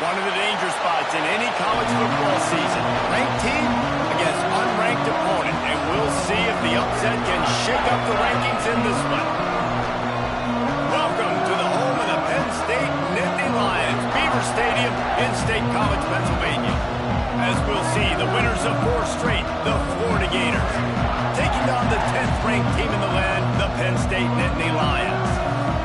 One of the danger spots in any college football season. Ranked team against unranked opponent. And we'll see if the upset can shake up the rankings in this one. Welcome to the home of the Penn State Nittany Lions, Beaver Stadium in State College, Pennsylvania. As we'll see, the winners of 4 straight, the Florida Gators, taking on the 10th ranked team in the land, the Penn State Nittany Lions.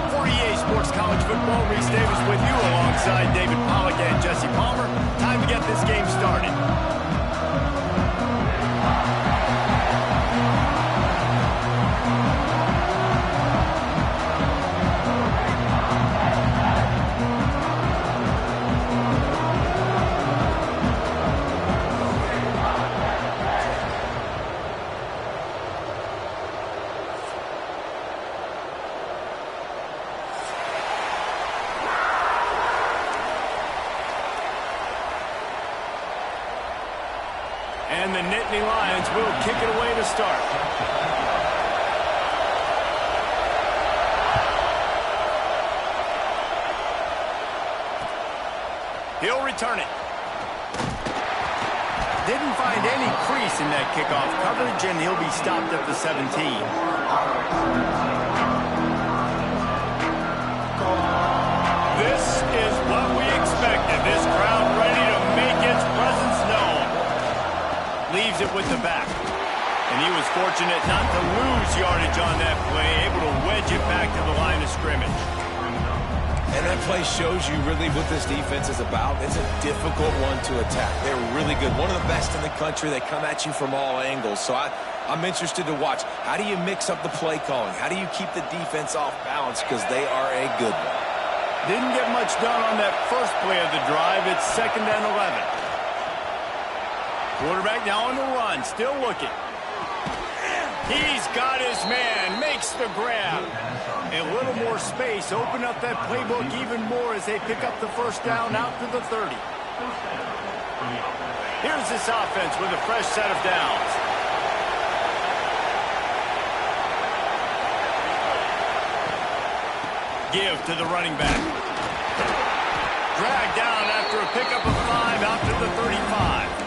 For EA Sports College Football, Reese Davis with you alongside David Pollack and Jesse Palmer. Time to get this game started. And the Nittany Lions will kick it away to start. He'll return it. Didn't find any crease in that kickoff coverage, and he'll be stopped at the 17. This is what we expected. This crowd ready to make its presence known. Leaves it with the back. And he was fortunate not to lose yardage on that play, able to wedge it back to the line of scrimmage. And that play shows you really what this defense is about. It's a difficult one to attack. They're really good. One of the best in the country. They come at you from all angles. So I'm interested to watch. How do you mix up the play calling? How do you keep the defense off balance? Because they are a good one. Didn't get much done on that first play of the drive. It's 2nd and 11. Quarterback now on the run, still looking. He's got his man, makes the grab. A little more space, open up that playbook even more as they pick up the first down out to the 30. Here's this offense with a fresh set of downs. Give to the running back. Dragged down after a pickup of 5 out to the 35.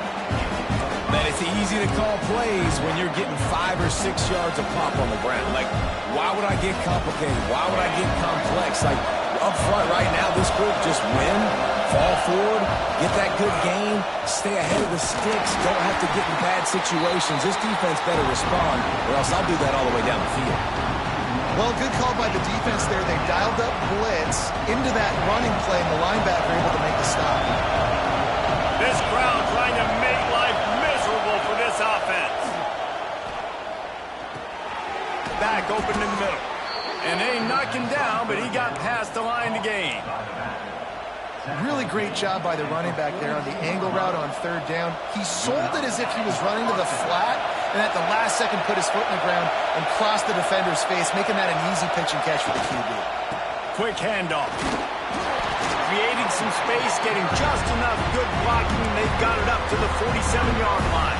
Man, it's easy to call plays when you're getting 5 or 6 yards of pop on the ground. Like, why would I get complicated? Why would I get complex? Like, up front right now, this group just win, fall forward, get that good gain, stay ahead of the sticks, don't have to get in bad situations. This defense better respond, or else I'll do that all the way down the field. Well, good call by the defense there. They dialed up blitz into that running play, and the linebacker able to make the stop. This crowd trying to make life miserable for this offense. Back open in the middle. And they knocked him down, but he got past the line to gain. Really great job by the running back there on the angle route on 3rd down. He sold it as if he was running to the flat, and at the last second put his foot in the ground and crossed the defender's face, making that an easy pitch and catch for the QB. Quick handoff. Creating some space, getting just enough good blocking, and they've got it up to the 47-yard line.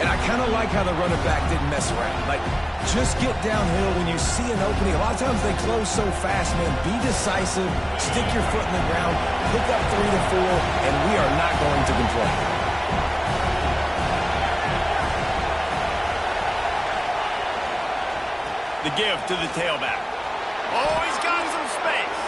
And I kind of like how the running back didn't mess around. Like, just get downhill when you see an opening. A lot of times they close so fast, man. Be decisive, stick your foot in the ground, pick up 3 to 4, and we are not going to complain. The give to the tailback. Oh, he's got some space.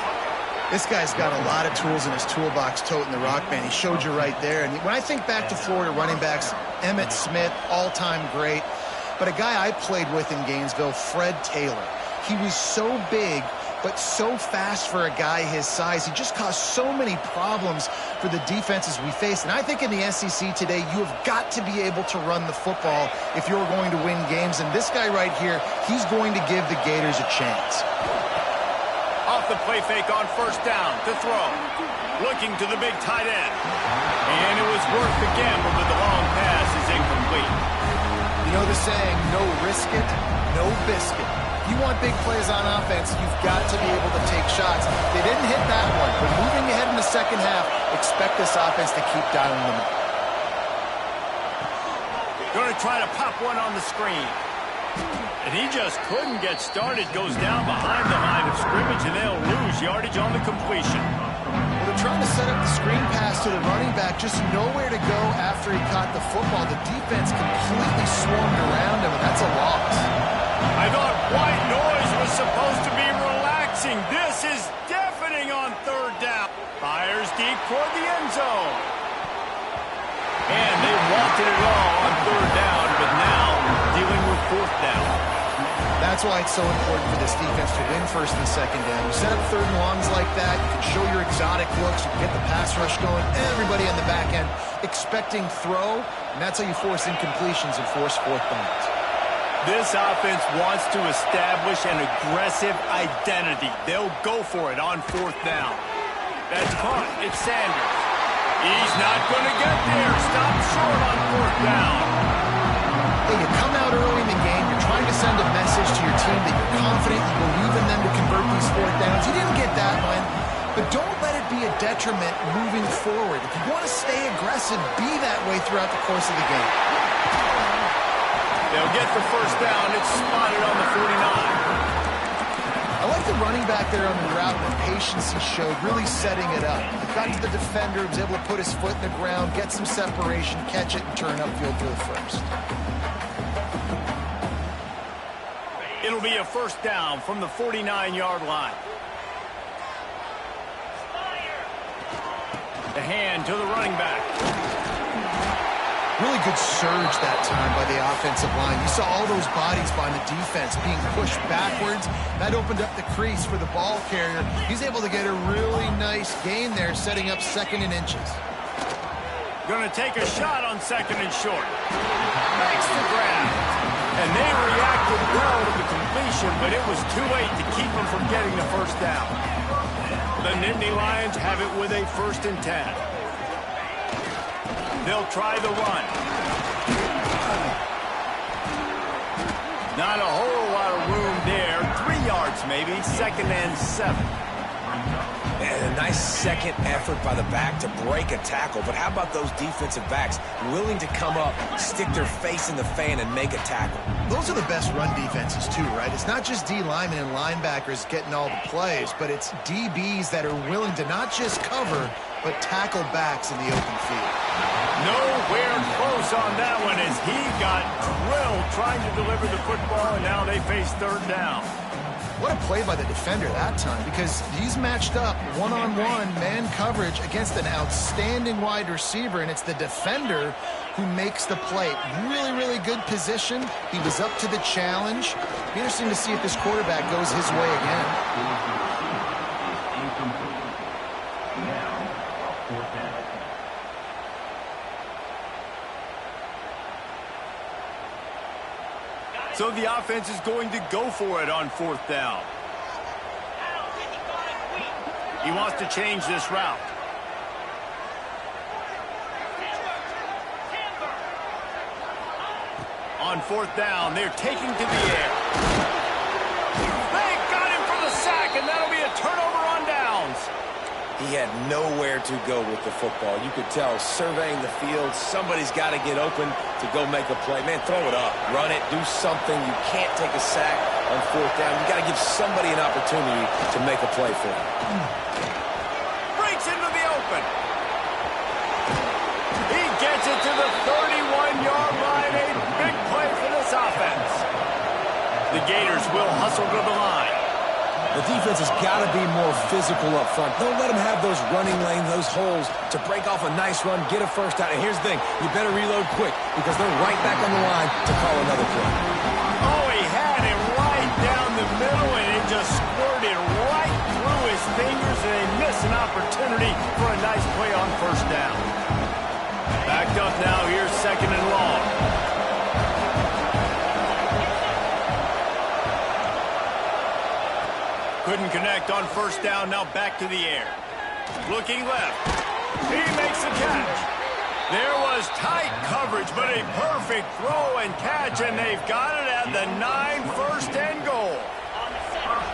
This guy's got a lot of tools in his toolbox toting the rock, man. He showed you right there. And when I think back to Florida running backs, Emmitt Smith, all-time great. But a guy I played with in Gainesville, Fred Taylor. He was so big, but so fast for a guy his size. He just caused so many problems for the defenses we faced. And I think in the SEC today, you have got to be able to run the football if you're going to win games. And this guy right here, he's going to give the Gators a chance. Off the play fake on 1st down to throw. Looking to the big tight end. And it was worth the gamble, but the long pass is incomplete. You know the saying, no risk it, no biscuit. If you want big plays on offense, you've got to be able to take shots. They didn't hit that one, but moving ahead in the 2nd half, expect this offense to keep dialing them up. Going to try to pop one on the screen. And he just couldn't get started. Goes down behind the line of scrimmage, and they'll lose yardage on the completion. Well, they're trying to set up the screen pass to the running back, just nowhere to go after he caught the football. The defense completely swarmed around him, and that's a loss. I thought white noise was supposed to be relaxing. This is deafening on third down. Fires deep toward the end zone. And they wanted it all on third down, but now dealing with fourth down. That's why it's so important for this defense to win first and second down. You set up third and longs like that, you can show your exotic looks, you can get the pass rush going, everybody on the back end expecting throw, and that's how you force incompletions and force fourth downs. This offense wants to establish an aggressive identity. They'll go for it on fourth down. That's caught. It's Sanders. He's not going to get there. Stop short on fourth down. Hey, you come out early in the game, you're trying to send a message to your team that you're confident, you believe in them to convert these fourth downs. You didn't get that one, but don't let it be a detriment moving forward. If you want to stay aggressive, be that way throughout the course of the game. They'll get the first down. It's spotted on the 49. I like the running back there on the route and the patience he showed, really setting it up. He got to the defender, was able to put his foot in the ground, get some separation, catch it, and turn upfield for the first. It'll be a first down from the 49-yard line. The hand to the running back. Really good surge that time by the offensive line. You saw all those bodies by the defense being pushed backwards. That opened up the crease for the ball carrier. He's able to get a really nice gain there, setting up second and inches. Going to take a shot on second and short. Makes the grab. And they reacted well to the completion, but it was too late to keep them from getting the first down. The Nittany Lions have it with a 1st and 10. They'll try the run. Not a whole lot of room there. 3 yards maybe. 2nd and 7. And a nice second effort by the back to break a tackle. But how about those defensive backs willing to come up, stick their face in the fan, and make a tackle? Those are the best run defenses too, right? It's not just D linemen and linebackers getting all the plays, but it's DBs that are willing to not just cover, but tackle backs in the open field. Nowhere close on that one as he got drilled trying to deliver the football, and now they face third down. What a play by the defender that time, because he's matched up one-on-one man coverage against an outstanding wide receiver, and it's the defender who makes the play. Really, really good position. He was up to the challenge. Be interesting to see if this quarterback goes his way again. So the offense is going to go for it on fourth down. He wants to change this route. On fourth down, they're taking to the air. They got him for the sack, and that'll be a turnover on downs. He had nowhere to go with the football. You could tell, surveying the field, somebody's got to get open to go make a play. Man, throw it up, run it, do something. You can't take a sack on fourth down. You got to give somebody an opportunity to make a play for him. Breaks into the open. He gets it to the 31-yard line. A big play for this offense. The Gators will hustle to the line. The defense has got to be more physical up front. Don't let them have those running lanes, those holes to break off a nice run, get a first down. And here's the thing, you better reload quick because they're right back on the line to call another play. Oh, he had it right down the middle, and it just squirted right through his fingers, and they miss an opportunity for a nice play on first down. Backed up now, here's second and long. Couldn't connect on first down, now back to the air. Looking left. He makes the catch. There was tight coverage, but a perfect throw and catch, and they've got it at the 9, 1st and goal.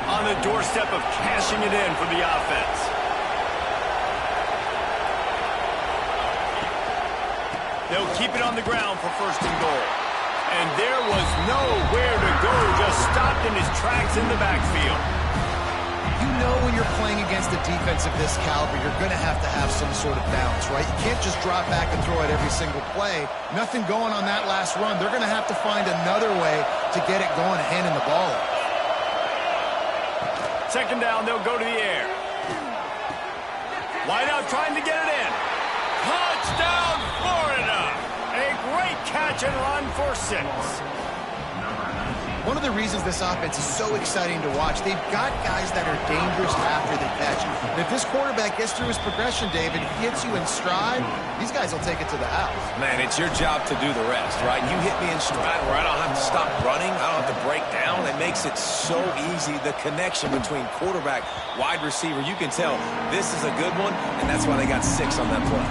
On the doorstep of cashing it in for the offense. They'll keep it on the ground for 1st and goal. And there was nowhere to go, just stopped in his tracks in the backfield. You know when you're playing playing against a defense of this caliber, you're going to have some sort of balance, right? You can't just drop back and throw it every single play. Nothing going on that last run. They're going to have to find another way to get it going, handing the ball off. Second down, they'll go to the air. Wide out trying to get it in. Touchdown, Florida! A great catch and run for 6. One of the reasons this offense is so exciting to watch, they've got guys that are dangerous after the catch. And if this quarterback gets through his progression, David, hits you in stride, these guys will take it to the house. Man, it's your job to do the rest, right? You hit me in stride where I don't have to stop running. I don't have to break down. It makes it so easy. The connection between quarterback, wide receiver, you can tell this is a good one, and that's why they got 6 on that play.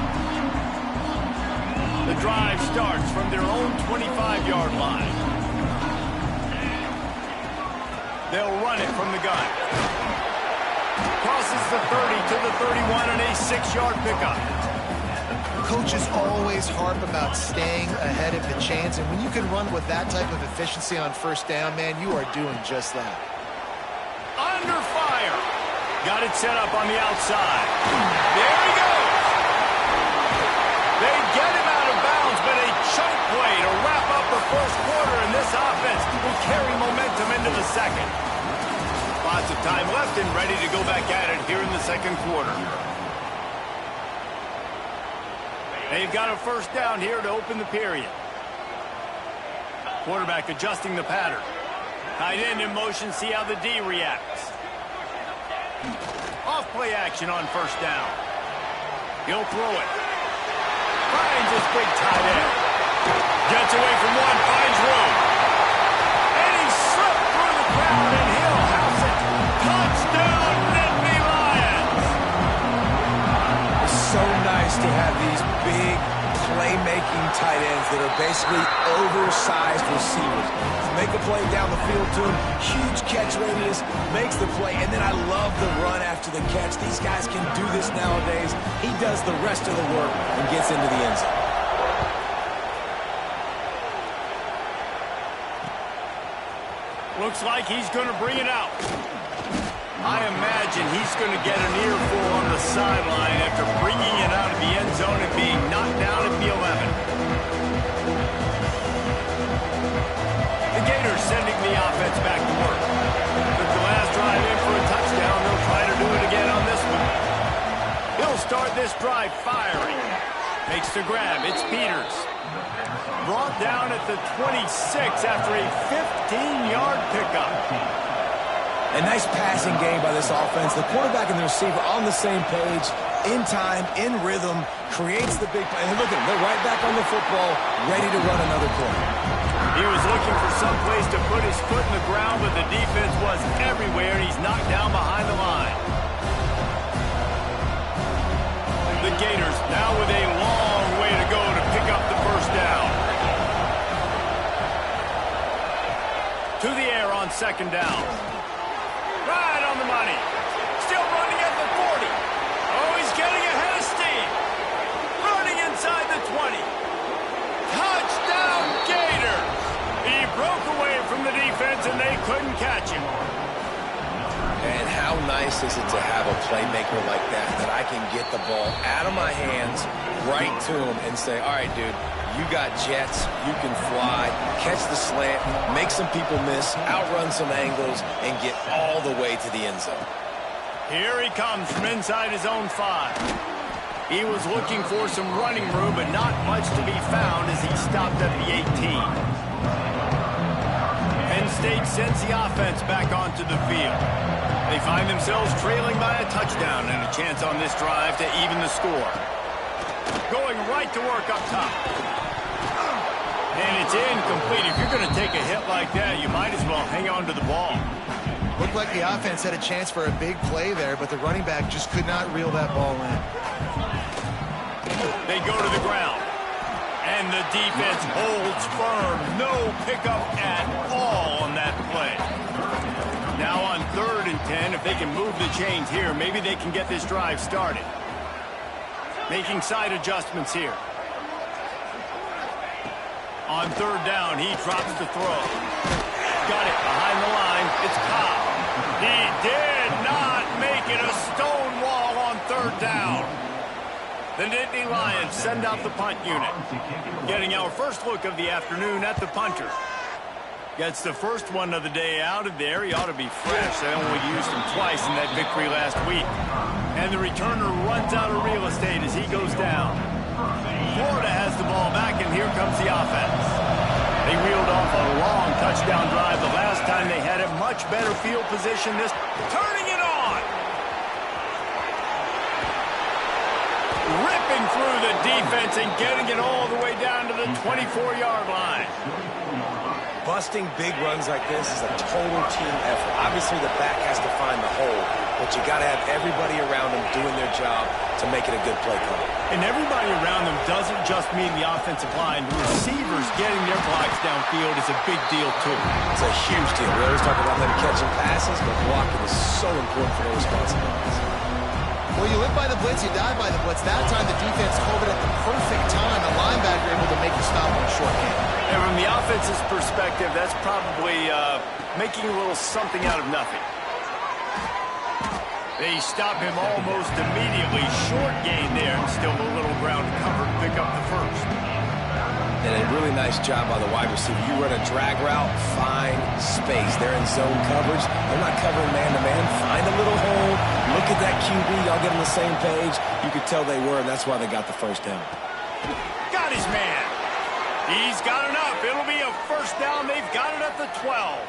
The drive starts from their own 25-yard line. They'll run it from the gun. Crosses the 30 to the 31 and a 6-yard pickup. Coaches always harp about staying ahead of the chance, and when you can run with that type of efficiency on first down, man, you are doing just that. Under fire. Got it set up on the outside. There he goes. They get him out of bounds, but a choke play to wrap up the first quarter, and this offense will carry momentum into the second. Lots of time left and ready to go back at it here in the second quarter. They've got a first down here to open the period. Quarterback adjusting the pattern. Tight end in motion, see how the D reacts. Off play action on first down. He'll throw it. Finds his big tight end. Gets away from one, finds room. And he slipped through the crowd, and he'll house it. Touchdown, Nittany Lions! It's so nice to have these big playmaking tight ends that are basically oversized receivers. Make a play down the field to him, huge catch radius, makes the play, and then I love the run after the catch. These guys can do this nowadays. He does the rest of the work and gets into the end zone. Looks like he's going to bring it out. I imagine he's going to get an earful on the sideline after bringing it out of the end zone and being knocked down at the 11. The Gators sending the offense back to work. Took the last drive in for a touchdown. They'll try to do it again on this one. He'll start this drive firing. Makes the grab. It's Peters. Brought down at the 26 after a 15-yard pickup. A nice passing game by this offense. The quarterback and the receiver on the same page, in time, in rhythm, creates the big play. And look at them. They're right back on the football, ready to run another play. He was looking for some place to put his foot in the ground, but the defense was everywhere, and he's knocked down behind the line. The Gators now with a long way to go to pick up the first down. To the air on second down. Right on the money. Still running at the 40. Oh, he's getting ahead of steam. Running inside the 20. Touchdown, Gators. He broke away from the defense, and they couldn't catch him. And how nice is it to have a playmaker like that I can get the ball out of my hands, right to him, and say, all right, dude, you got jets, you can fly, catch the slant, make some people miss, outrun some angles, and get all the way to the end zone. Here he comes from inside his own 5. He was looking for some running room, but not much to be found as he stopped at the 18. Penn State sends the offense back onto the field. They find themselves trailing by a touchdown and a chance on this drive to even the score. Going right to work up top. And it's incomplete. If you're going to take a hit like that, you might as well hang on to the ball. Looked like the offense had a chance for a big play there, but the running back just could not reel that ball in. They go to the ground. And the defense holds firm. No pickup at all on that play. Now on 3rd and 10, if they can move the chains here, maybe they can get this drive started. Making side adjustments here. On 3rd down, he drops the throw. Got it behind the line. It's Cobb. He did not make it a The Nittany Lions send out the punt unit. Getting our first look of the afternoon at the punter. Gets the first one of the day out of there. He ought to be fresh. They only used him twice in that victory last week. And the returner runs out of real estate as he goes down. Florida has the ball back, and here comes the offense. They reeled off a long touchdown drive the last time they had a much better field position. This turning it on. Ripping through the defense and getting it all the way down to the 24-yard line. Busting big runs like this is a total team effort. Obviously, the back has to find the hole, but you got to have everybody around them doing their job to make it a good play call. And everybody around them doesn't just mean the offensive line. The receivers getting their blocks downfield is a big deal, too. It's a huge deal. We always talk about them catching passes, but blocking is so important for their responsibilities. Well, you live by the blitz, you die by the blitz. That time, the defense called it at the perfect time. The linebacker able to make a stop on a short game. And from the offense's perspective, that's probably making a little something out of nothing. They stop him almost immediately. Short gain there, and still a little ground covered. Pick up the first. And a really nice job by the wide receiver. You run a drag route, find space. They're in zone coverage. They're not covering man-to-man. Find a little hole. Look at that QB. Y'all get on the same page. You could tell they were, and that's why they got the first down. Got his man. He's got enough. It'll be a first down. They've got it at the 12.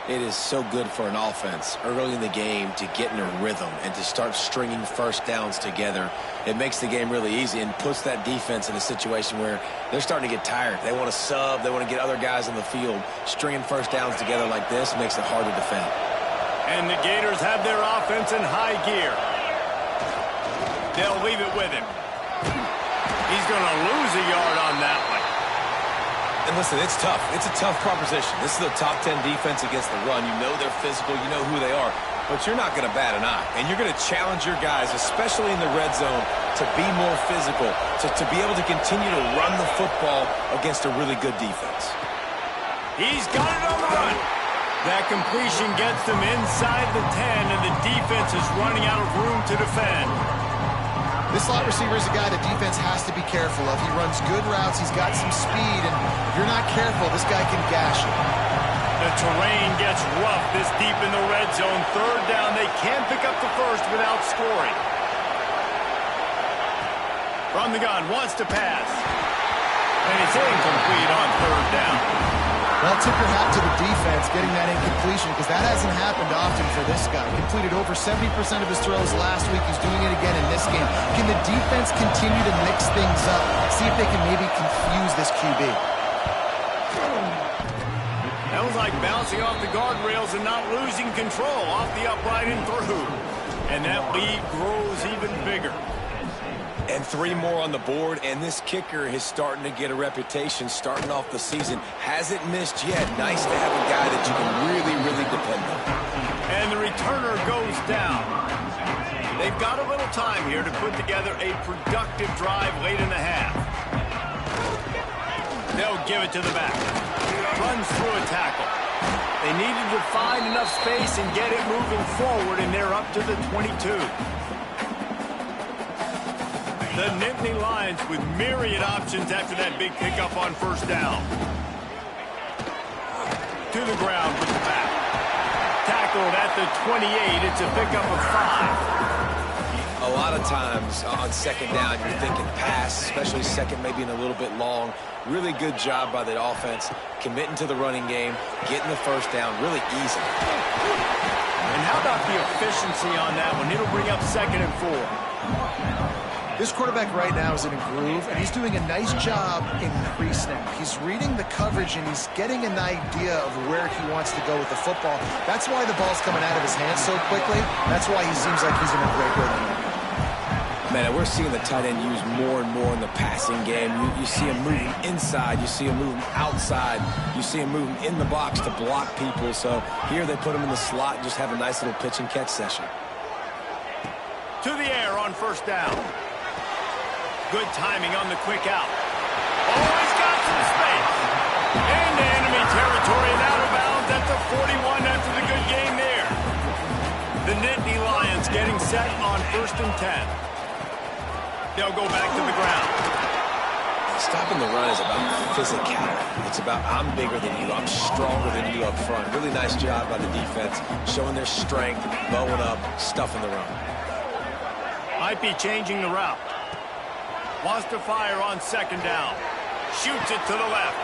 It is so good for an offense early in the game to get in a rhythm and to start stringing first downs together. It makes the game really easy and puts that defense in a situation where they're starting to get tired. They want to sub. They want to get other guys on the field. Stringing first downs together like this makes it hard to defend. And the Gators have their offense in high gear. They'll leave it with him. He's going to lose a yard on that one. And listen, it's tough. It's a tough proposition. This is the top 10 defense against the run. You know they're physical. You know who they are. But you're not going to bat an eye. And you're going to challenge your guys, especially in the red zone, to be more physical, to be able to continue to run the football against a really good defense. He's got it on the run. That completion gets them inside the 10, and the defense is running out of room to defend. This slot receiver is a guy the defense has to be careful of. He runs good routes. He's got some speed, and if you're not careful, this guy can gash you. The terrain gets rough this deep in the red zone. Third down, they can't pick up the first without scoring. From the gun, wants to pass. And it's incomplete on third down. Well, tip your hat to the defense getting that incompletion, because that hasn't happened often for this guy. Completed over 70% of his throws last week. He's doing it again in this game. Can the defense continue to mix things up? See if they can maybe confuse this QB. That was like bouncing off the guardrails and not losing control off the upright and through. And that lead grows even bigger. And 3 more on the board, and this kicker is starting to get a reputation starting off the season. Hasn't missed yet. Nice to have a guy that you can really, really depend on. And the returner goes down. They've got a little time here to put together a productive drive late in the half. They'll give it to the back. Runs through a tackle. They needed to find enough space and get it moving forward, and they're up to the 22. The Nittany Lions with myriad options after that big pickup on first down. To the ground with the back. Tackled at the 28. It's a pickup of 5. A lot of times on second down, you're thinking pass, especially second, maybe in a little bit long. Really good job by the offense, committing to the running game, getting the first down, really easy. And how about the efficiency on that one? It'll bring up 2nd and 4. This quarterback right now is in a groove, and he's doing a nice job in pre-snap. He's reading the coverage, and he's getting an idea of where he wants to go with the football. That's why the ball's coming out of his hands so quickly. That's why he seems like he's in a great rhythm. Man, we're seeing the tight end used more and more in the passing game. You see him moving inside. You see him moving outside. You see him moving in the box to block people. So here they put him in the slot and just have a nice little pitch and catch session. To the air on first down. Good timing on the quick out. Oh, he's got some space. Into enemy territory and out of bounds at the 41 after the good game there. The Nittany Lions getting set on 1st and 10. They'll go back to the ground. Stopping the run is about physicality. It's about I'm bigger than you, I'm stronger than you up front. Really nice job by the defense, showing their strength, bowing up, stuffing the run. Might be changing the route. Wants to fire on second down. Shoots it to the left.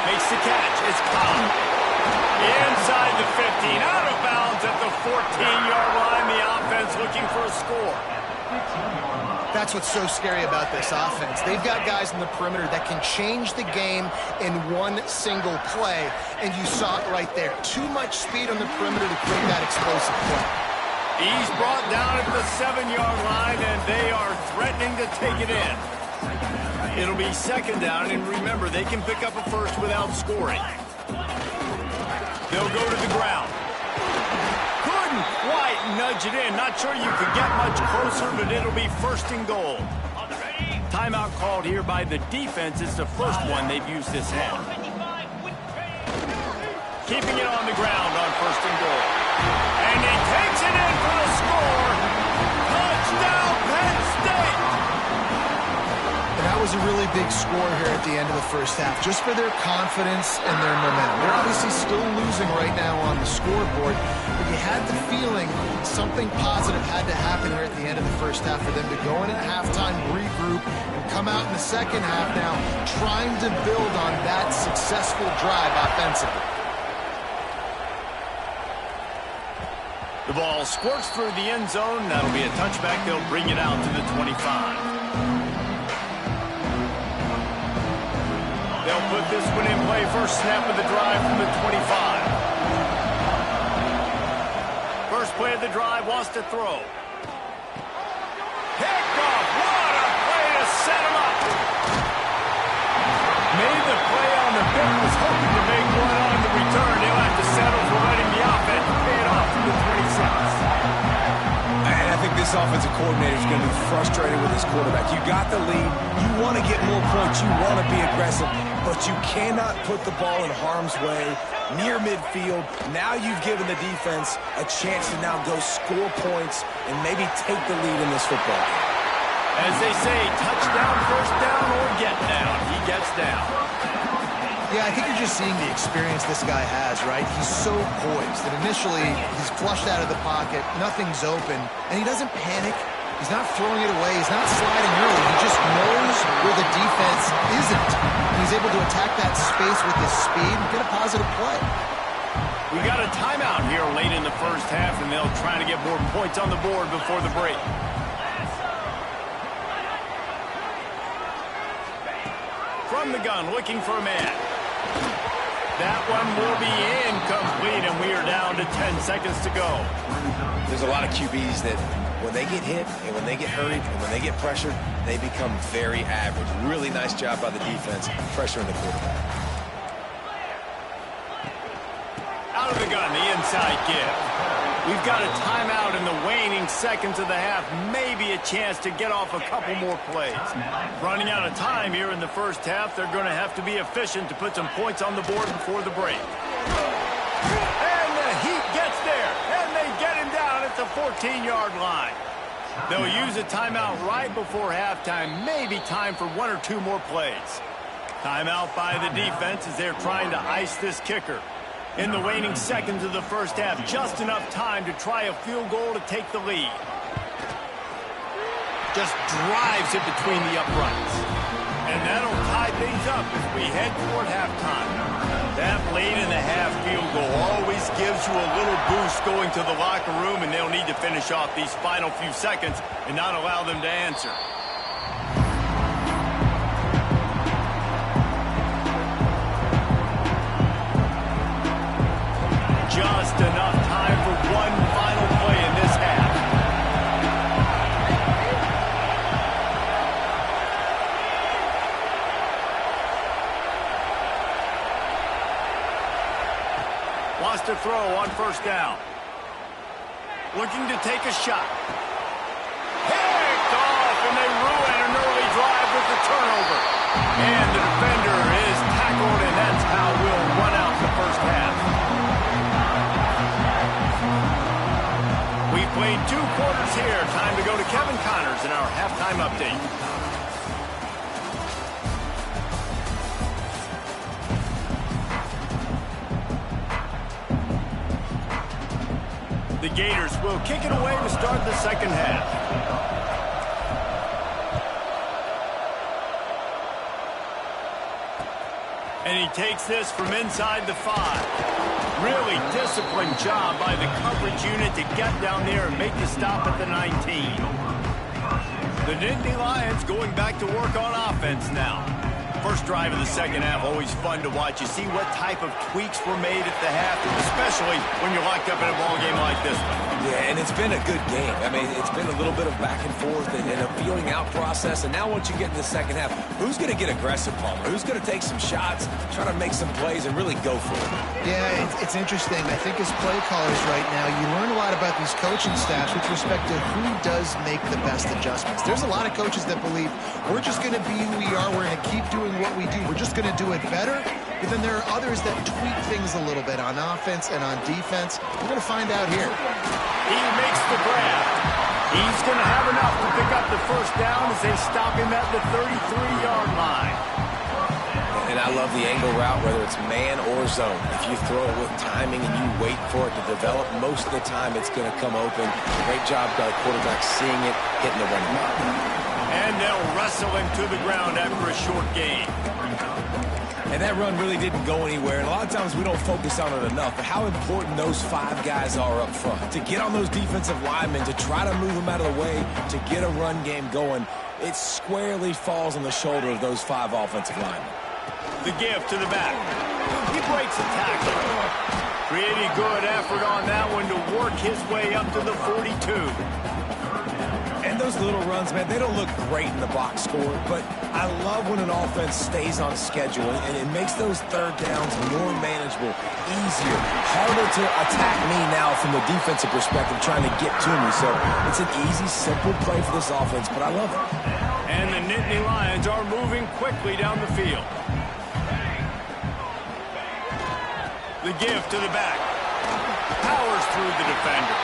Makes the catch. It's caught. Inside the 15. Out of bounds at the 14-yard line. The offense looking for a score. That's what's so scary about this offense. They've got guys in the perimeter that can change the game in one single play, and you saw it right there. Too much speed on the perimeter to create that explosive play. He's brought down at the 7-yard line, and they are threatening to take it in. It'll be second down, and remember, they can pick up a first without scoring. They'll go to the ground. Couldn't quite nudge it in. Not sure you could get much closer, but it'll be first and goal. Timeout called here by the defense. It's the first one they've used this half. Keeping it on the ground on first and goal. And he takes it in for the score. Touchdown, Penn State! And that was a really big score here at the end of the first half, just for their confidence and their momentum. They're obviously still losing right now on the scoreboard, but you had the feeling something positive had to happen here at the end of the first half for them to go in at halftime, regroup, and come out in the second half now trying to build on that successful drive offensively. The ball squirts through the end zone. That'll be a touchback. They'll bring it out to the 25. They'll put this one in play. First snap of the drive from the 25. First play of the drive, wants to throw. Picked off. What a play to set him up. Made the play on the pick. Was hoping to make one on the return. They'll have to settle for letting the offense pay it off from the 26. And I think this offensive coordinator is going to be frustrated with his quarterback. You got the lead. You want to get more points. You want to be aggressive. But you cannot put the ball in harm's way near midfield. Now you've given the defense a chance to now go score points and maybe take the lead in this football game. As they say, touchdown, first down, or get down. He gets down. Yeah, I think you're just seeing the experience this guy has, right? He's so poised that initially he's flushed out of the pocket, nothing's open, and he doesn't panic. He's not throwing it away. He's not sliding early. He just knows where the defense isn't. He's able to attack that space with his speed and get a positive play. We got a timeout here late in the first half, and they'll try to get more points on the board before the break. From the gun, looking for a man. That one will be incomplete, and we are down to 10 seconds to go. There's a lot of QBs that when they get hit and when they get hurried and when they get pressured, they become very average. Really nice job by the defense, pressuring the quarterback. Out of the gun, the inside give. We've got a timeout in the waning seconds of the half. Maybe a chance to get off a couple more plays. Running out of time here in the first half. They're going to have to be efficient to put some points on the board before the break. And the Heat gets there. And they get him down at the 14-yard line. They'll use a timeout right before halftime. Maybe time for one or two more plays. Timeout by the defense as they're trying to ice this kicker. In the waning seconds of the first half, just enough time to try a field goal to take the lead. Just drives it between the uprights. And that'll tie things up as we head toward halftime. That late in the half field goal always gives you a little boost going to the locker room, and they'll need to finish off these final few seconds and not allow them to answer. Just enough time for one final play in this half. Wants to throw on first down. Looking to take a shot. Picked off, and they ruin an early drive with the turnover. And the defender is tackled, and that's how we'll run out the first half. We've played 2 quarters here. Time to go to Kevin Connors in our halftime update. The Gators will kick it away to start the second half. And he takes this from inside the 5. Really disciplined job by the coverage unit to get down there and make the stop at the 19. The Nittany Lions going back to work on offense now. First drive of the second half, always fun to watch. You see what type of tweaks were made at the half, especially when you're locked up in a ball game like this one. Yeah, and it's been a good game. I mean, it's been a little bit of back and forth and a feeling out process. And now once you get in the second half, who's going to get aggressive, Palmer? Who's going to take some shots, try to make some plays, and really go for it? Yeah, it's interesting. I think as play callers right now, you learn a lot about these coaching staffs with respect to who does make the best adjustments. There's a lot of coaches that believe we're just going to be who we are. We're going to keep doing what we do. We're just going to do it better. But then there are others that tweak things a little bit on offense and on defense. We're going to find out here. He makes the grab. He's going to have enough to pick up the first down as they stop him at the 33-yard line. And I love the angle route, whether it's man or zone. If you throw it with timing and you wait for it to develop, most of the time it's going to come open. Great job by the quarterback seeing it, hitting the running back. And they'll wrestle him to the ground after a short gain. And that run really didn't go anywhere. And a lot of times we don't focus on it enough, but how important those 5 guys are up front. To get on those defensive linemen, to try to move them out of the way, to get a run game going, it squarely falls on the shoulder of those 5 offensive linemen. The give to the back. He breaks the tackle. Pretty good effort on that one to work his way up to the 42. And those little runs, man, they don't look great in the box score, but I love when an offense stays on schedule, and it makes those third downs more manageable, easier, harder to attack me now from the defensive perspective, trying to get to me. So it's an easy, simple play for this offense, but I love it. And the Nittany Lions are moving quickly down the field. The give to the back. Powers through the defender.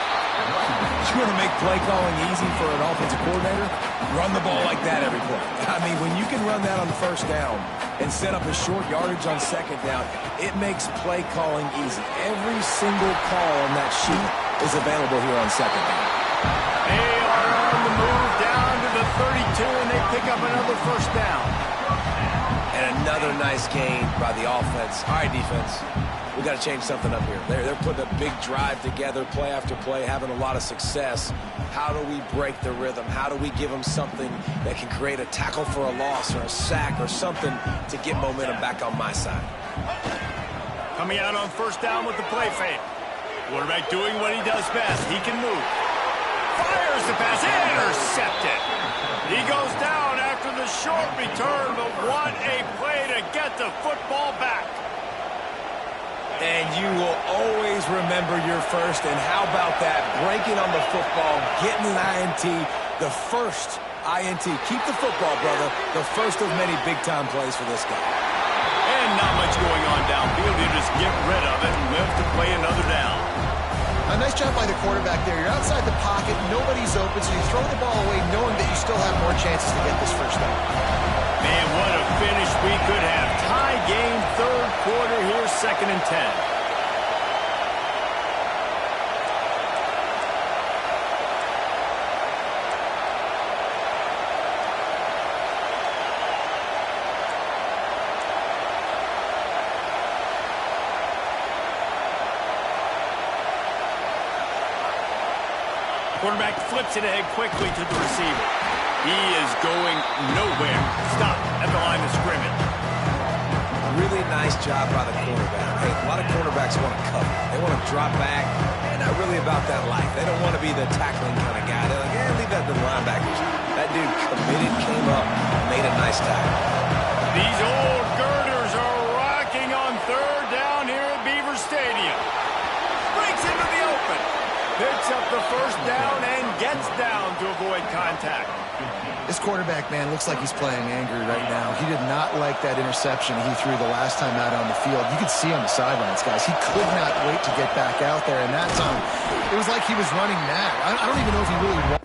You want to make play calling easy for an offensive coordinator? Run the ball like that every play. I mean, when you can run that on first down and set up a short yardage on second down, it makes play calling easy. Every single call on that sheet is available here on second down. They are on the move down to the 32, and they pick up another first down. And another nice gain by the offense. All right, defense. We got to change something up here. They're putting a big drive together, play after play, having a lot of success. How do we break the rhythm? How do we give them something that can create a tackle for a loss or a sack or something to get momentum back on my side? Coming out on first down with the play fake. Quarterback doing what he does best. He can move. Fires the pass. Intercepted. He goes down after the short return, but what a play to get the football back. And you will always remember your first, and how about that? Breaking on the football, getting an INT, the first INT. Keep the football, brother. The first of many big-time plays for this guy. And not much going on downfield. You just get rid of it and live to play another down. A nice job by the quarterback there. You're outside the pocket, nobody's open, so you throw the ball away knowing that you still have more chances to get this first down. Man, what a finish we could have. Tie game, third quarter here, 2nd and 10. Quarterback flips it ahead quickly to the receiver. He is going nowhere. Stop at the line of scrimmage. Really nice job by the quarterback. Hey, a lot of quarterbacks want to cover. They want to drop back. They're not really about that life. They don't want to be the tackling kind of guy. They're like, leave that to the linebackers. That dude committed, came up, made a nice tackle. These old girders are rocking on third down here at Beaver Stadium. Breaks into the open. Picks up the first down and gets down to avoid contact. This quarterback, man, looks like he's playing angry right now. He did not like that interception he threw the last time out on the field. You could see on the sidelines, guys. He could not wait to get back out there, and that time, it was like he was running mad. I don't even know if he really wanted.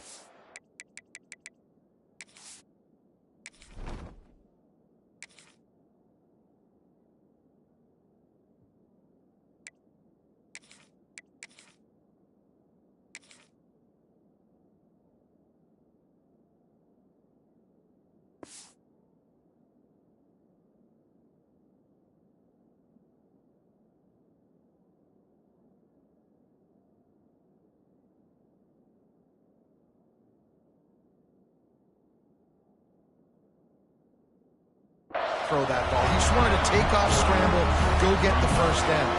Throw that ball. He just wanted to take off, scramble, go get the first down.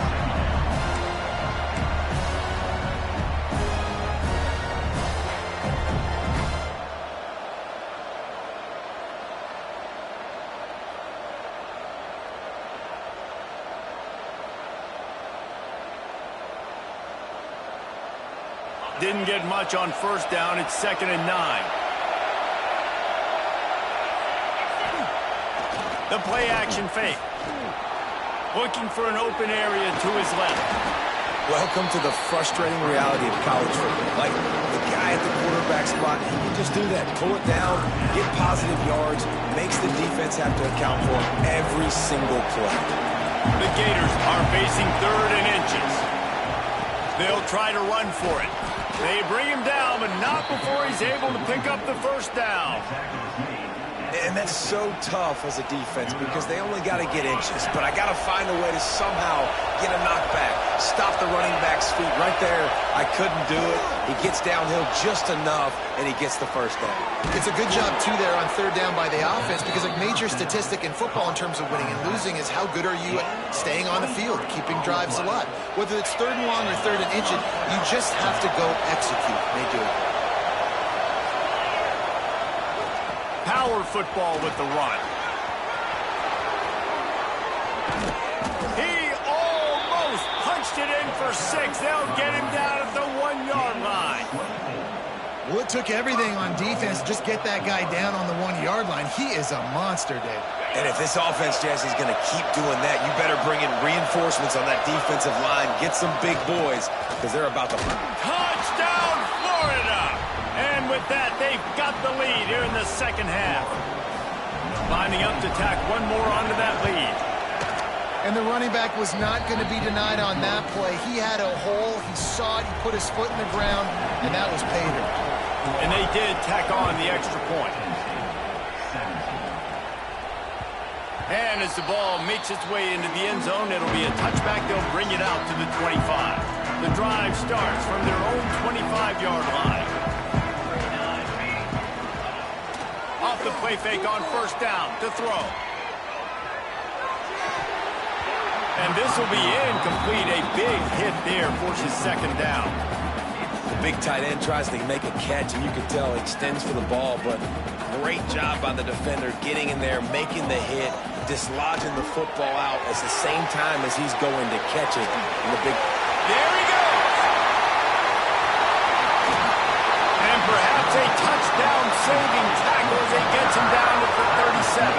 Didn't get much on first down. It's 2nd and 9. The play action fake. Looking for an open area to his left. Welcome to the frustrating reality of college football. Like, the guy at the quarterback spot, he can just do that. Pull it down, get positive yards, makes the defense have to account for every single play. The Gators are facing 3rd and inches. They'll try to run for it. They bring him down, but not before he's able to pick up the first down. And that's so tough as a defense because they only got to get inches. But I got to find a way to somehow get a knockback, stop the running back's feet. Right there, I couldn't do it. He gets downhill just enough, and he gets the first down. It's a good job, too, there on 3rd down by the offense because a major statistic in football in terms of winning and losing is how good are you at staying on the field, keeping drives alive. Whether it's 3rd and long or 3rd and inches, you just have to go execute. They do it. Power football with the run. He almost punched it in for 6. They'll get him down at the 1-yard line. Well, it took everything on defense to just get that guy down on the 1-yard line. He is a monster, Dave. And if this offense, Jesse, is going to keep doing that, you better bring in reinforcements on that defensive line. Get some big boys because they're about to... Touchdown, Florida! And with that, they've got the lead here in the 2nd half. Lining up to tack one more onto that lead. And the running back was not going to be denied on that play. He had a hole. He saw it. He put his foot in the ground, and that was pay dirt. And they did tack on the extra point. And as the ball makes its way into the end zone, it'll be a touchback. They'll bring it out to the 25. The drive starts from their own 25-yard line. Off the play fake on first down to throw. And this will be incomplete. A big hit there forces 2nd down. The big tight end tries to make a catch, and you can tell he extends for the ball, but great job by the defender getting in there, making the hit, dislodging the football out at the same time as he's going to catch it. And the big... There he goes! And perhaps a touchdown-saving tackle as he gets him down to the 37.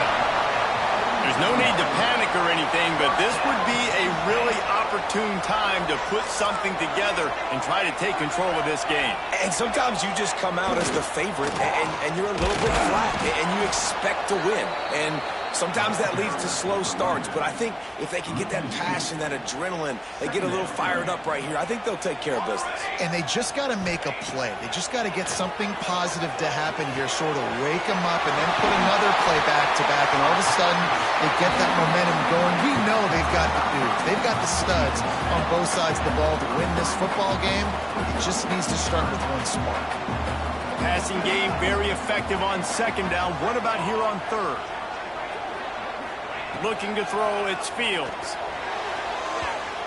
There's no need to panic or anything, but this would be a really opportune time to put something together and try to take control of this game. And sometimes you just come out as the favorite, and you're a little bit flat, and you expect to win. And sometimes that leads to slow starts, but I think if they can get that passion, that adrenaline, they get a little fired up right here, I think they'll take care of business. And they just got to make a play. They just got to get something positive to happen here, sort of wake them up, and then put another play back-to-back, and all of a sudden they get that momentum going. We know they've got the dudes. They've got the studs on both sides of the ball to win this football game. It just needs to start with one spark. Passing game very effective on 2nd down. What about here on 3rd? Looking to throw, it's Fields.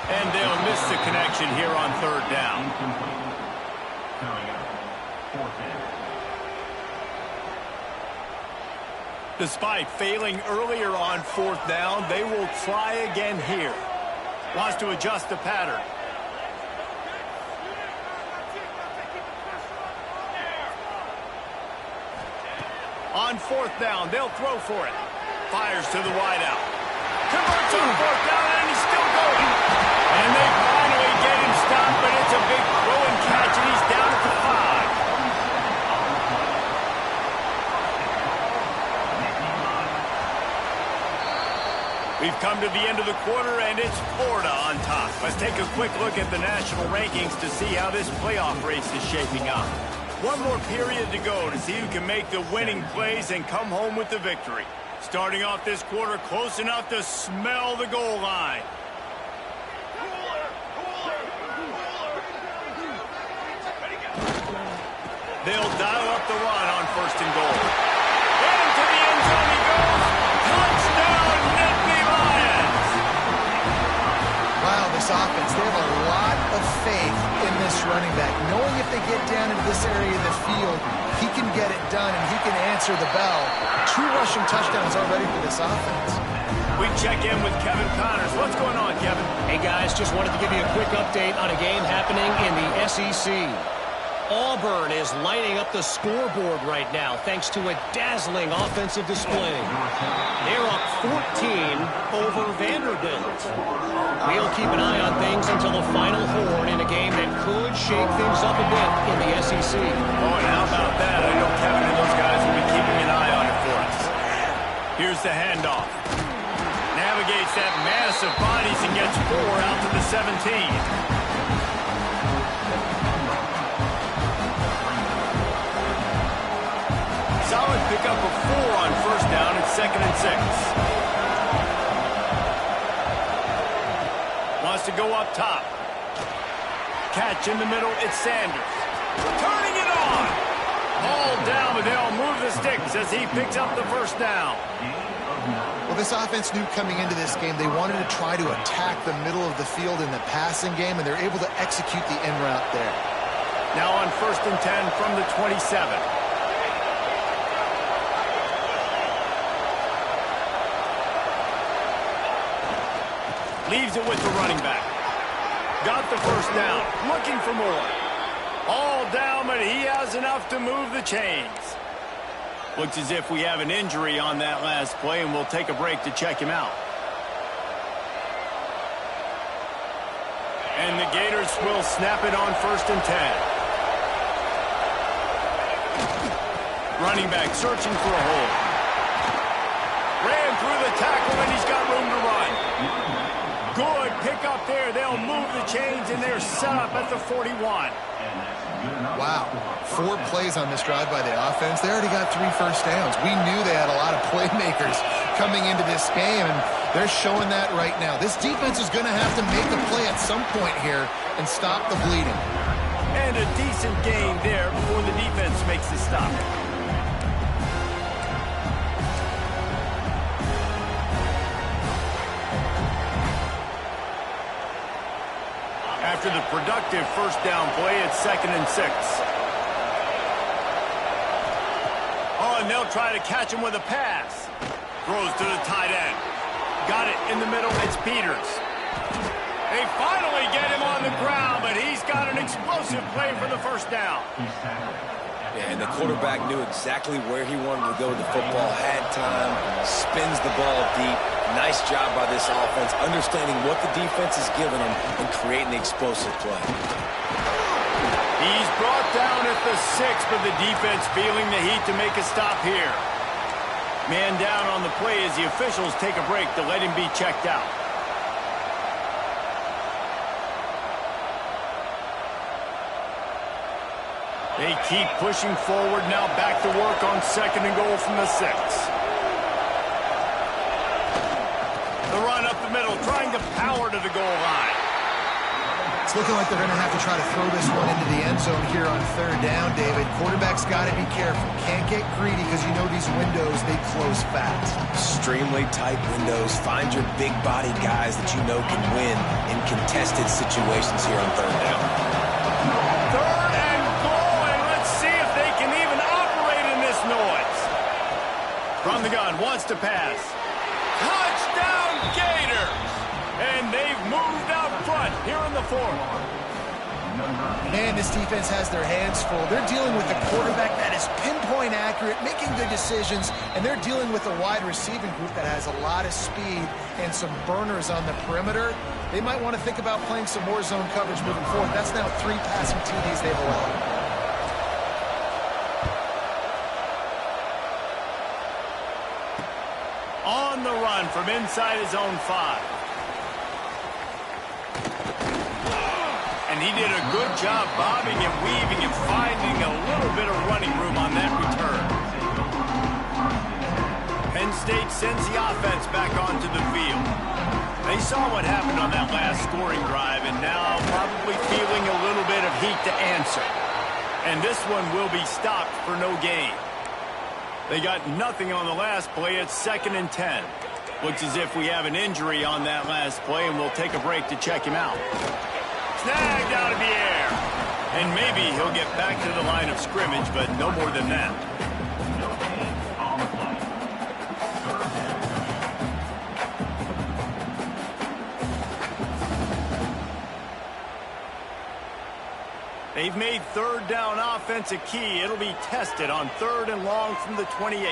And they'll miss the connection here on 3rd down. Despite failing earlier on 4th down, they will try again here. Wants to adjust the pattern. On 4th down, they'll throw for it. Fires to the wideout. Converts on 4th down, and he's still going. And they finally get him stopped, but it's a big throw and catch, and he's down at the 5. We've come to the end of the quarter, and it's Florida on top. Let's take a quick look at the national rankings to see how this playoff race is shaping up. One more period to go to see who can make the winning plays and come home with the victory. Starting off this quarter close enough to smell the goal line. They'll dial up the run on 1st and goal. Into the end zone he goes. Touchdown, Nittany Lions! Wow, this offense, they have a lot of faith in this running back. Knowing if they get down into this area of the field, he can get it done and he can answer the bell. 2 rushing touchdowns already for this offense. We check in with Kevin Connors. What's going on, Kevin? Hey, guys, just wanted to give you a quick update on a game happening in the SEC. Auburn is lighting up the scoreboard right now thanks to a dazzling offensive display. They're up 14 over Vanderbilt. We'll keep an eye on things until the final horn in a game that could shake things up a bit in the SEC. Oh, and how about that? I know Kevin and those guys will be keeping an eye on it for us. Here's the handoff. Navigates that mass of bodies and gets 4 out to the 17. Solid pickup of 4 on 1st down and 2nd and 6. Wants to go up top. Catch in the middle, it's Sanders. Turning it on. Ball down, but they'll move the sticks as he picks up the 1st down. Well, this offense knew coming into this game they wanted to try to attack the middle of the field in the passing game, and they're able to execute the in route there. Now on 1st and 10 from the 27. Leaves it with the running back. Got the 1st down. Looking for more. All down, but he has enough to move the chains. Looks as if we have an injury on that last play, and we'll take a break to check him out. And the Gators will snap it on 1st and 10. Running back searching for a hole. Ran through the tackle, and he's got room to run. Good pick up there. They'll move the chains, and they're set up at the 41. Wow. 4 plays on this drive by the offense. They already got 3 first downs. We knew they had a lot of playmakers coming into this game, and they're showing that right now. This defense is going to have to make a play at some point here and stop the bleeding. And a decent gain there before the defense makes the stop. After the productive 1st down play, it's 2nd and 6. Oh, and they'll try to catch him with a pass. Throws to the tight end. Got it in the middle. It's Peters. They finally get him on the ground, but he's got an explosive play for the 1st down. Yeah, and the quarterback knew exactly where he wanted to go with the football, had time, spins the ball deep. Nice job by this offense, understanding what the defense is giving them and creating the explosive play. He's brought down at the 6, but the defense feeling the heat to make a stop here. Man down on the play as the officials take a break to let him be checked out. They keep pushing forward, now back to work on 2nd and goal from the 6. The run up the middle, trying to power to the goal line. It's looking like they're going to have to try to throw this one into the end zone here on 3rd down, David. Quarterback's got to be careful. Can't get greedy because you know these windows, they close fast. Extremely tight windows. Find your big-bodied guys that you know can win in contested situations here on 3rd down. 3rd and goal, and let's see if they can even operate in this noise. From the gun, wants to pass. Touchdown, Gators! And they've moved out front here in the 4th. Man, this defense has their hands full. They're dealing with a quarterback that is pinpoint accurate, making good decisions, and they're dealing with a wide receiving group that has a lot of speed and some burners on the perimeter. They might want to think about playing some more zone coverage moving forward. That's now 3 passing TDs they've allowed. On the run from inside his own 5. And he did a good job bobbing and weaving and finding a little bit of running room on that return. Penn State sends the offense back onto the field. They saw what happened on that last scoring drive and now probably feeling a little bit of heat to answer. And this one will be stopped for no gain. They got nothing on the last play. It's 2nd and 10. Looks as if we have an injury on that last play, and we'll take a break to check him out. Snagged out of the air. And maybe he'll get back to the line of scrimmage, but no more than that. They've made 3rd down offense a key. It'll be tested on 3rd and long from the 28.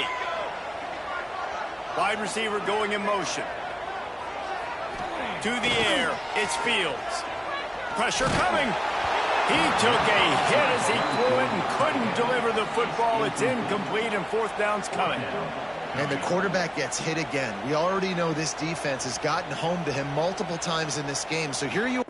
Wide receiver going in motion. To the air. It's Fields. Pressure coming. He took a hit as he threw it and couldn't deliver the football. It's incomplete and 4th down's coming. And the quarterback gets hit again. We already know this defense has gotten home to him multiple times in this game. So here you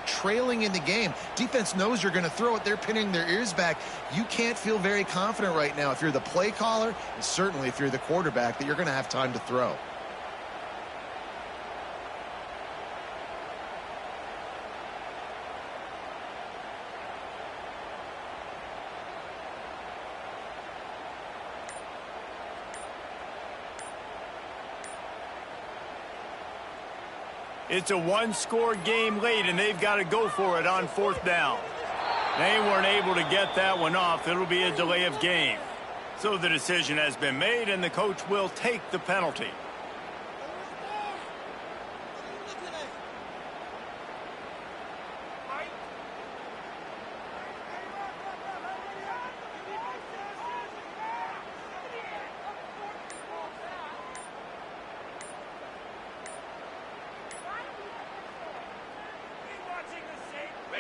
trailing in the game. Defense knows you're going to throw it. They're pinning their ears back. You can't feel very confident right now if you're the play caller, and certainly if you're the quarterback, that you're going to have time to throw. It's a 1-score game late, and they've got to go for it on 4th down. They weren't able to get that one off. It'll be a delay of game. So the decision has been made, and the coach will take the penalty.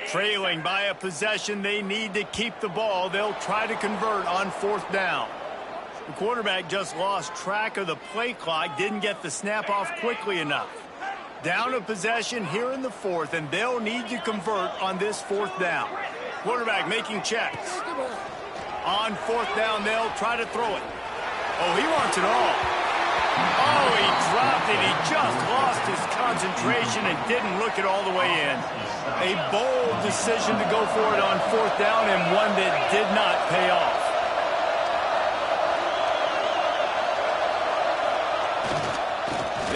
Trailing by a possession, they need to keep the ball. They'll try to convert on 4th down. The quarterback just lost track of the play clock, didn't get the snap off quickly enough. Down a possession here in the 4th, and they'll need to convert on this 4th down. Quarterback making checks. On 4th down, they'll try to throw it. Oh, he wants it all. Oh, he dropped it. He just lost his concentration and didn't look it all the way in. A bold decision to go for it on 4th down, and one that did not pay off.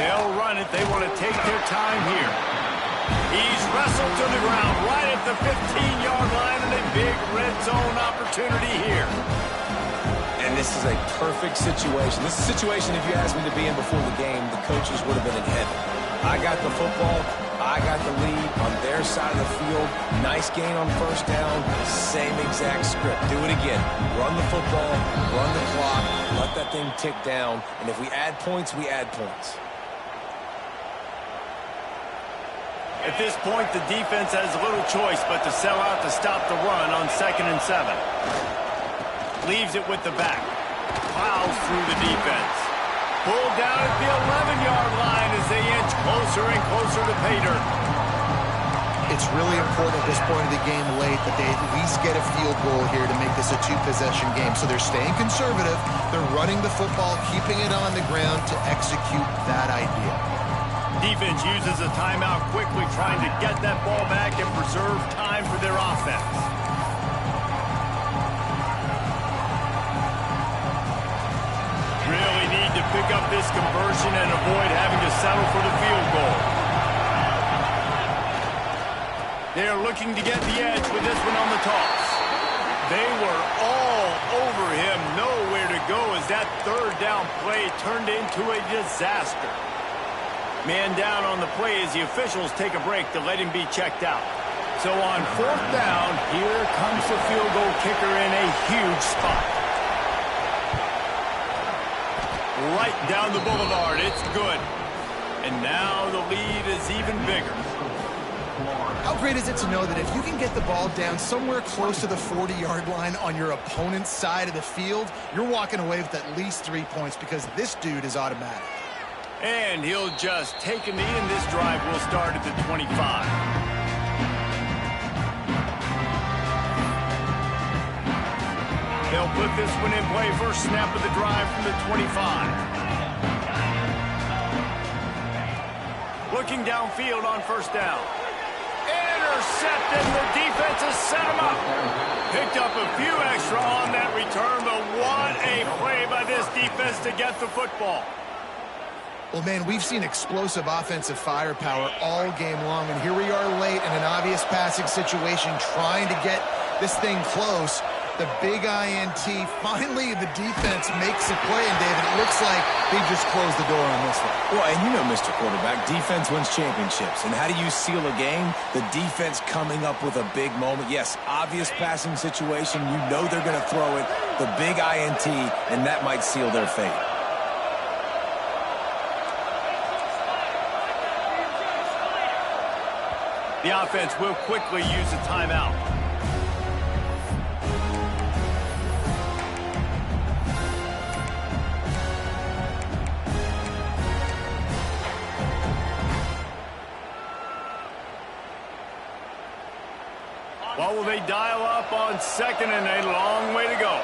They'll run it. They want to take their time here. He's wrestled to the ground right at the 15-yard line, and a big red zone opportunity here. And this is a perfect situation. This is a situation, if you asked me to be in before the game, the coaches would have been in heaven. I got the football. I got the lead on their side of the field. Nice gain on 1st down. Same exact script. Do it again. Run the football. Run the clock. Let that thing tick down. And if we add points, we add points. At this point, the defense has little choice but to sell out to stop the run on 2nd and 7. Leaves it with the back. Plows through the defense. Pulled down at the 11-yard line as they inch closer and closer to pay dirt. It's really important at this point of the game late that they at least get a field goal here to make this a 2-possession game. So they're staying conservative. They're running the football, keeping it on the ground to execute that idea. Defense uses a timeout quickly, trying to get that ball back and preserve time for their offense. Really need to pick up this conversion and avoid having to settle for the field goal. They're looking to get the edge with this one on the toss. They were all over him. Nowhere to go as that third down play turned into a disaster. Man down on the play as the officials take a break to let him be checked out. So on fourth down, here comes the field goal kicker in a huge spot. Right down the boulevard. It's good. And now the lead is even bigger. How great is it to know that if you can get the ball down somewhere close to the 40-yard line on your opponent's side of the field, you're walking away with at least 3 points because this dude is automatic. And he'll just take a knee, and this drive will start at the 25. They'll put this one in play. First snap of the drive from the 25. Looking downfield on first down. Intercepted. The defense has set him up. Picked up a few extra on that return, but what a play by this defense to get the football. Well, man, we've seen explosive offensive firepower all game long, and here we are late in an obvious passing situation trying to get this thing close. The big INT, finally the defense makes a play, and David, it looks like they just closed the door on this one. Well, and you know, Mr. Quarterback, defense wins championships. And how do you seal a game? The defense coming up with a big moment. Yes, obvious passing situation. You know they're going to throw it. The big INT, and that might seal their fate. The offense will quickly use a timeout. What will they dial up on second and a long way to go?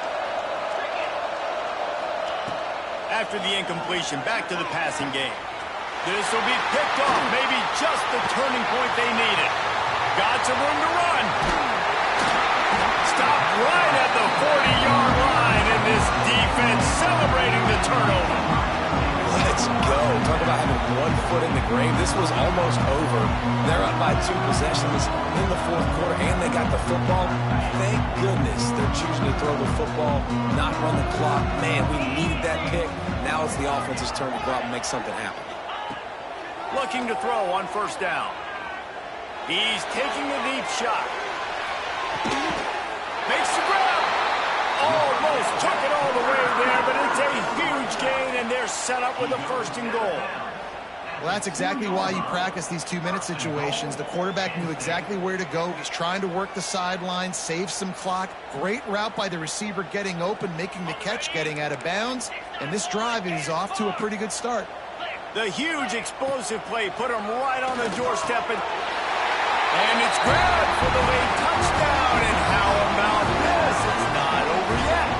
After the incompletion, back to the passing game. This will be picked off, maybe just the turning point they needed. Got some room to run. Stopped right at the 40-yard line, and this defense celebrating the turnover. Let's go. Talk about having 1 foot in the grave. This was almost over. They're up by 2 possessions in the fourth quarter, and they got the football. Thank goodness they're choosing to throw the football, not run the clock. Man, we needed that pick. Now it's the offense's turn to go out and make something happen. Looking to throw on first down. He's taking a deep shot. Makes the grab. Almost took it all the way there, but it's a huge gain, and they're set up with a first and goal. Well, that's exactly why you practice these 2-minute situations. The quarterback knew exactly where to go. He's trying to work the sideline, save some clock. Great route by the receiver getting open, making the catch, getting out of bounds. And this drive is off to a pretty good start. The huge explosive play put him right on the doorstep, and it's grabbed for the late touchdown. And how about this? It's not over yet.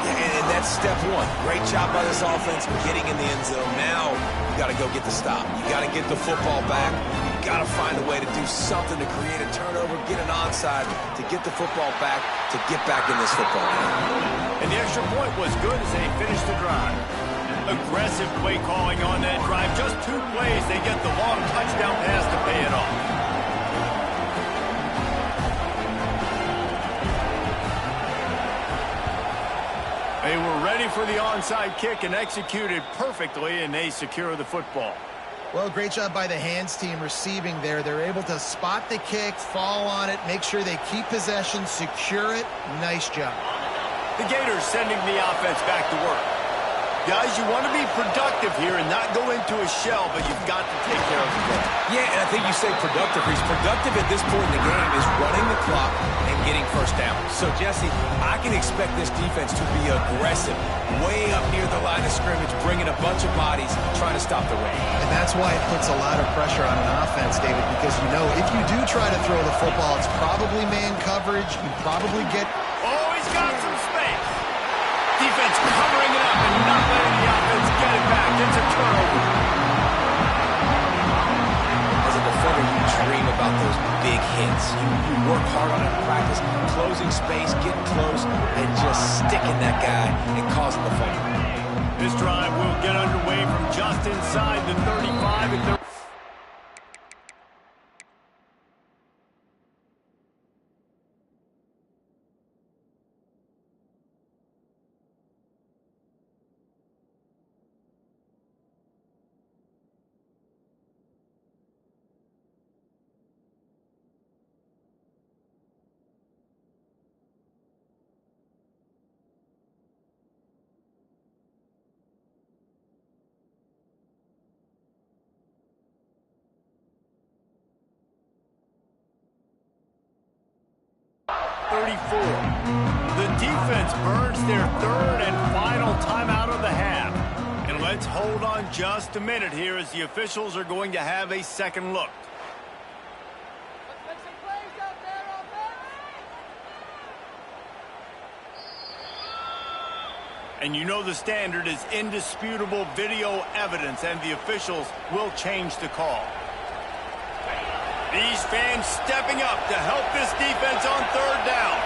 And that's step one. Great job by this offense getting in the end zone. Now you got to go get the stop. You got to get the football back. You got to find a way to do something to create a turnover, get an onside, to get the football back, to get back in this football game. And the extra point was good as they finished the drive. Aggressive play calling on that drive. Just 2 plays, they get the long touchdown pass to pay it off. They were ready for the onside kick and executed perfectly, and they secure the football. Well, great job by the hands team receiving there. They're able to spot the kick, fall on it, make sure they keep possession, secure it. Nice job. The Gators sending the offense back to work. Guys, you want to be productive here and not go into a shell, but you've got to take care of the ball. Yeah, and I think you say productive. He's productive at this point in the game is running the clock and getting first down. So, Jesse, I can expect this defense to be aggressive, way up near the line of scrimmage, bringing a bunch of bodies, trying to stop the run. And that's why it puts a lot of pressure on an offense, David, because you know if you do try to throw the football, it's probably man coverage. You probably get... Oh, he's got some space. Defense covering it up and not letting the offense get it back. It's a turnover. As a defender, you dream about those big hits. You work hard on it in practice, closing space, getting close, and just sticking that guy and causing the fumble. This drive will get underway from just inside the 35 and 34. The defense burns their third and final timeout of the half. And let's hold on just a minute here as the officials are going to have a second look. And you know the standard is indisputable video evidence, and the officials will change the call. These fans stepping up to help this defense on third down.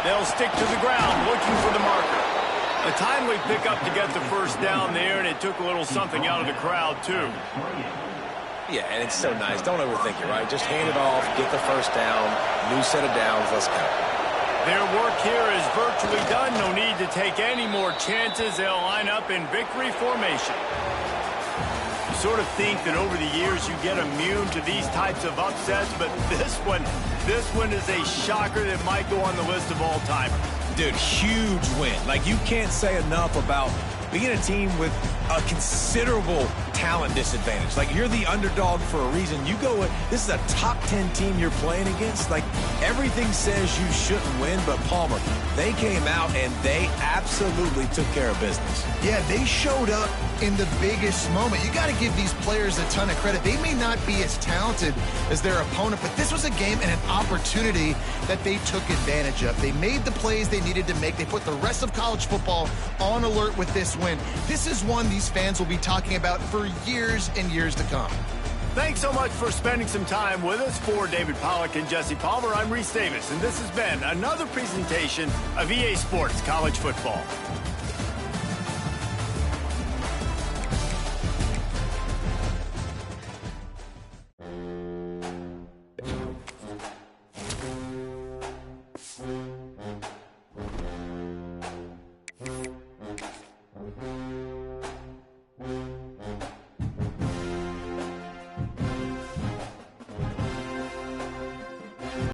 They'll stick to the ground looking for the marker. A timely pickup to get the first down there, and it took a little something out of the crowd, too. Yeah, and it's so nice. Don't overthink it, right? Just hand it off, get the first down, new set of downs, let's go. Their work here is virtually done. No need to take any more chances. They'll line up in victory formation. You sort of think that over the years you get immune to these types of upsets, but this one is a shocker that might go on the list of all-timers. Dude, huge win. Like, you can't say enough about being a team with a considerable talent disadvantage. Like, you're the underdog for a reason. You go with, this is a top 10 team you're playing against. Like, everything says you shouldn't win, but Palmer, they came out and they absolutely took care of business. Yeah, they showed up in the biggest moment. You got to give these players a ton of credit. They may not be as talented as their opponent, but this was a game and an opportunity that they took advantage of. They made the plays they needed to make. They put the rest of college football on alert with this win. This is one these fans will be talking about for years and years to come. Thanks so much for spending some time with us. For David Pollack and Jesse Palmer, I'm Reese Davis, and this has been another presentation of EA Sports College Football.